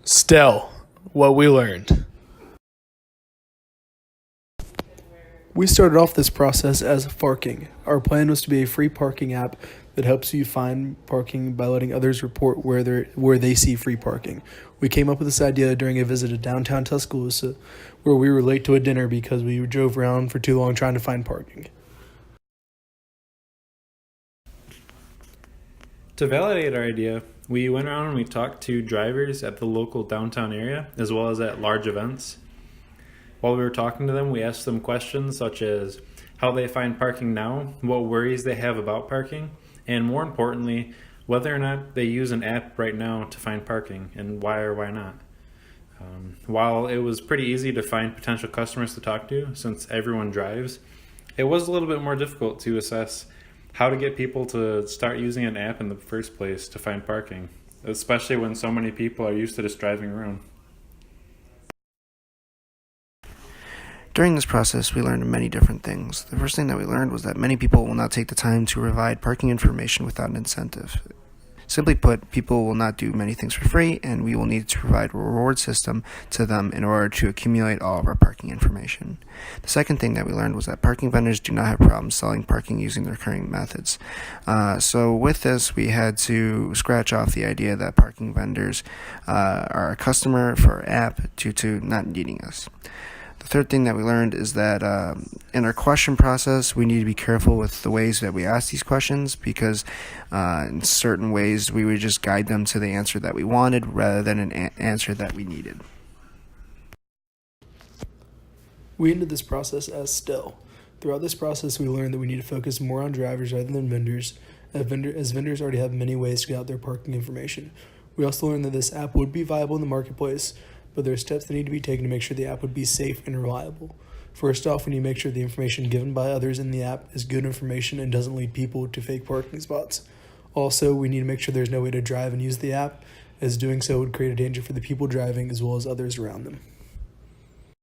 Stelle, what we learned. We started off this process as Farking. Our plan was to be a free parking app that helps you find parking by letting others report where they see free parking. We came up with this idea during a visit to downtown Tuscaloosa, where we were late to a dinner because we drove around for too long trying to find parking. To validate our idea, we went around and we talked to drivers at the local downtown area as well as at large events. While we were talking to them, we asked them questions such as how they find parking now, what worries they have about parking, and more importantly, whether or not they use an app right now to find parking and why or why not. While it was pretty easy to find potential customers to talk to since everyone drives, it was a little bit more difficult to assess how to get people to start using an app in the first place to find parking, especially when so many people are used to just driving around. During this process, we learned many different things. The first thing that we learned was that many people will not take the time to provide parking information without an incentive. Simply put, people will not do many things for free, and we will need to provide a reward system to them in order to accumulate all of our parking information. The second thing that we learned was that parking vendors do not have problems selling parking using their current methods. So with this, we had to scratch off the idea that parking vendors are a customer for our app due to not needing us. The third thing that we learned is that in our question process, we need to be careful with the ways that we ask these questions because in certain ways we would just guide them to the answer that we wanted rather than an answer that we needed. We ended this process as Stelle. Throughout this process, we learned that we need to focus more on drivers rather than vendors, as vendors already have many ways to get out their parking information. We also learned that this app would be viable in the marketplace, but there are steps that need to be taken to make sure the app would be safe and reliable. First off, we need to make sure the information given by others in the app is good information and doesn't lead people to fake parking spots. Also, we need to make sure there's no way to drive and use the app, as doing so would create a danger for the people driving as well as others around them.